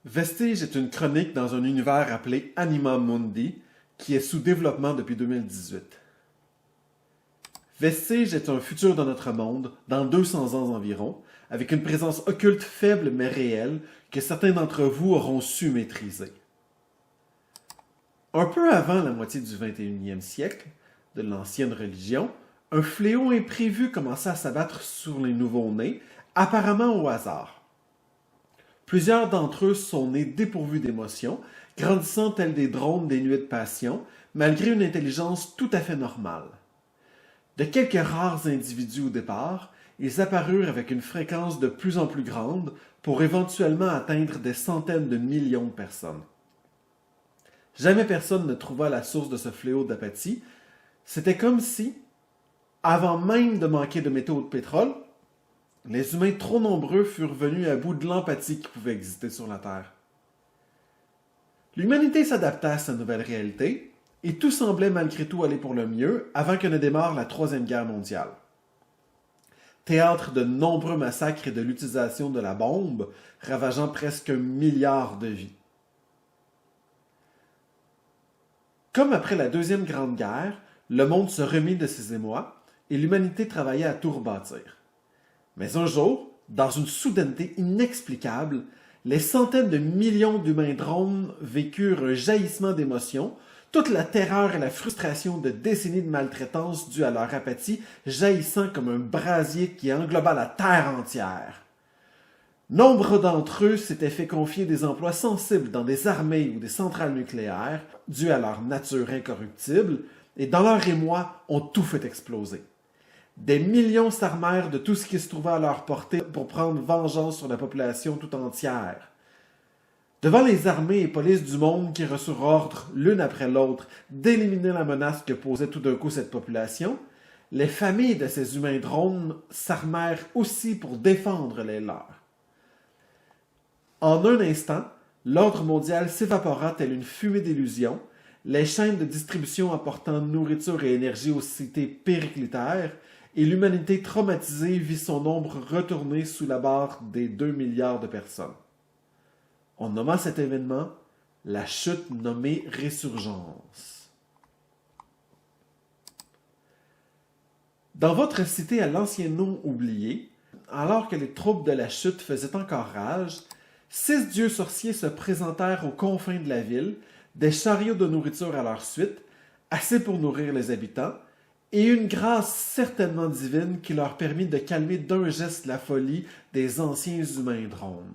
Vestige est une chronique dans un univers appelé Anima Mundi, qui est sous développement depuis 2018. Vestige est un futur de notre monde, dans 200 ans environ, avec une présence occulte faible mais réelle, que certains d'entre vous auront su maîtriser. Un peu avant la moitié du 21e siècle, de l'ancienne religion, un fléau imprévu commença à s'abattre sur les nouveau-nés, apparemment au hasard. Plusieurs d'entre eux sont nés dépourvus d'émotions, grandissant tels des drones dénués de passion, malgré une intelligence tout à fait normale. De quelques rares individus au départ, ils apparurent avec une fréquence de plus en plus grande pour éventuellement atteindre des centaines de millions de personnes. Jamais personne ne trouva la source de ce fléau d'apathie. C'était comme si, avant même de manquer de métaux ou de pétrole, les humains trop nombreux furent venus à bout de l'empathie qui pouvait exister sur la Terre. L'humanité s'adapta à sa nouvelle réalité, et tout semblait malgré tout aller pour le mieux avant que ne démarre la Troisième Guerre mondiale. Théâtre de nombreux massacres et de l'utilisation de la bombe, ravageant presque 1 milliard de vies. Comme après la Deuxième Grande Guerre, le monde se remit de ses émois, et l'humanité travaillait à tout rebâtir. Mais un jour, dans une soudaineté inexplicable, les centaines de millions d'humains drones vécurent un jaillissement d'émotions, toute la terreur et la frustration de décennies de maltraitance dues à leur apathie jaillissant comme un brasier qui engloba la terre entière. Nombre d'entre eux s'étaient fait confier des emplois sensibles dans des armées ou des centrales nucléaires, dus à leur nature incorruptible, et dans leur émoi ont tout fait exploser. Des millions s'armèrent de tout ce qui se trouvait à leur portée pour prendre vengeance sur la population tout entière. Devant les armées et polices du monde qui reçurent ordre, l'une après l'autre, d'éliminer la menace que posait tout d'un coup cette population, les familles de ces humains drones s'armèrent aussi pour défendre les leurs. En un instant, l'ordre mondial s'évapora tel une fumée d'illusion, les chaînes de distribution apportant nourriture et énergie aux cités périclitaires, et l'humanité traumatisée vit son nombre retourner sous la barre des 2 milliards de personnes. On nomma cet événement la chute nommée Résurgence. Dans votre cité à l'ancien nom oublié, alors que les troupes de la chute faisaient encore rage, 6 dieux sorciers se présentèrent aux confins de la ville, des chariots de nourriture à leur suite, assez pour nourrir les habitants, et une grâce certainement divine qui leur permit de calmer d'un geste la folie des anciens humains drones.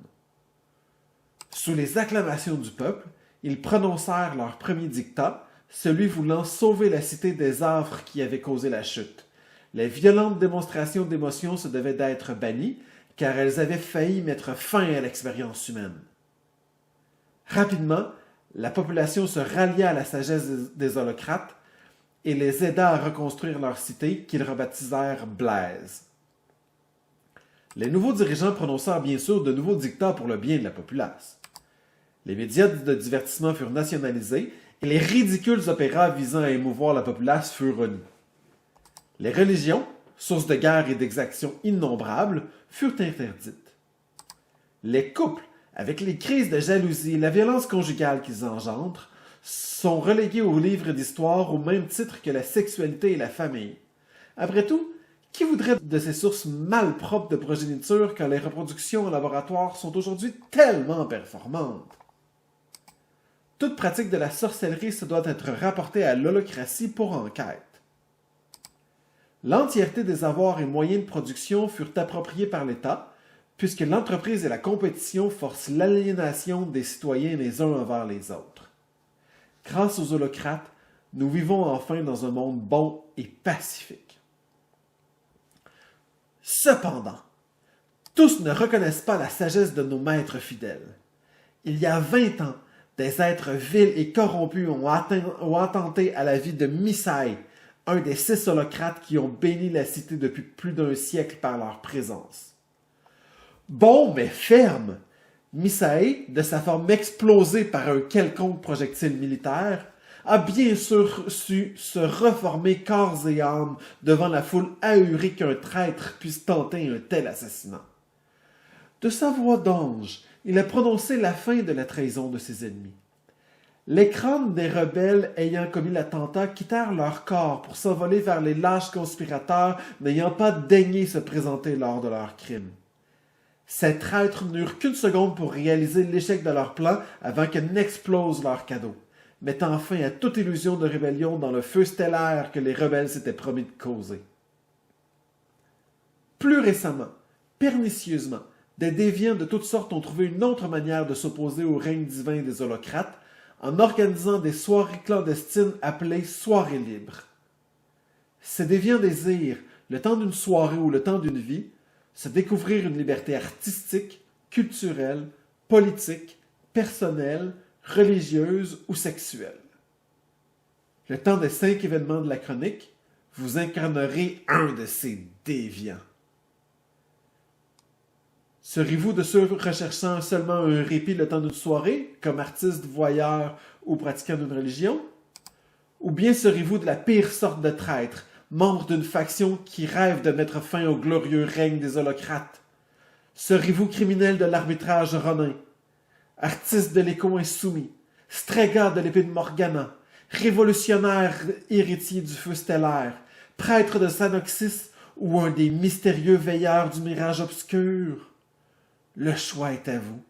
Sous les acclamations du peuple, ils prononcèrent leur premier dictat, celui voulant sauver la cité des affres qui avaient causé la chute. Les violentes démonstrations d'émotion se devaient d'être bannies, car elles avaient failli mettre fin à l'expérience humaine. Rapidement, la population se rallia à la sagesse des holocrates et les aida à reconstruire leur cité qu'ils rebaptisèrent Blaise. Les nouveaux dirigeants prononcèrent bien sûr de nouveaux dictats pour le bien de la populace. Les médias de divertissement furent nationalisés et les ridicules opéras visant à émouvoir la populace furent remis. Les religions, sources de guerre et d'exactions innombrables, furent interdites. Les couples, avec les crises de jalousie et la violence conjugale qu'ils engendrent, sont relégués aux livres d'histoire au même titre que la sexualité et la famille. Après tout, qui voudrait de ces sources malpropres de progéniture quand les reproductions en laboratoire sont aujourd'hui tellement performantes? Toute pratique de la sorcellerie se doit être rapportée à l'holocratie pour enquête. L'entièreté des avoirs et moyens de production furent appropriés par l'État, puisque l'entreprise et la compétition forcent l'aliénation des citoyens les uns envers les autres. Grâce aux holocrates, nous vivons enfin dans un monde bon et pacifique. Cependant, tous ne reconnaissent pas la sagesse de nos maîtres fidèles. Il y a 20 ans, des êtres vils et corrompus ont attenté à la vie de Misaï, un des 6 holocrates qui ont béni la cité depuis plus d'1 siècle par leur présence. Bon mais ferme! Misaï, de sa forme explosée par un quelconque projectile militaire, a bien sûr su se reformer corps et âme devant la foule ahurie qu'un traître puisse tenter un tel assassinat. De sa voix d'ange, il a prononcé la fin de la trahison de ses ennemis. Les crânes des rebelles ayant commis l'attentat quittèrent leur corps pour s'envoler vers les lâches conspirateurs n'ayant pas daigné se présenter lors de leur crime. Ces traîtres n'eurent qu'une seconde pour réaliser l'échec de leur plan avant que n'explose leur cadeau, mettant fin à toute illusion de rébellion dans le feu stellaire que les rebelles s'étaient promis de causer. Plus récemment, pernicieusement, des déviants de toutes sortes ont trouvé une autre manière de s'opposer au règne divin des holocrates en organisant des soirées clandestines appelées soirées libres. Ces déviants désirent, le temps d'une soirée ou le temps d'une vie, se découvrir une liberté artistique, culturelle, politique, personnelle, religieuse ou sexuelle. Le temps des 5 événements de la chronique, vous incarnerez un de ces déviants. Serez-vous de ceux recherchant seulement un répit le temps d'une soirée, comme artiste, voyeur ou pratiquant d'une religion? Ou bien serez-vous de la pire sorte de traître, membre d'une faction qui rêve de mettre fin au glorieux règne des holocrates? Serez-vous criminel de l'arbitrage ronin, artiste de l'écho insoumis, strégat de l'épée de Morgana, révolutionnaire héritier du feu stellaire, prêtre de Sanoxis ou un des mystérieux veilleurs du mirage obscur? Le choix est à vous.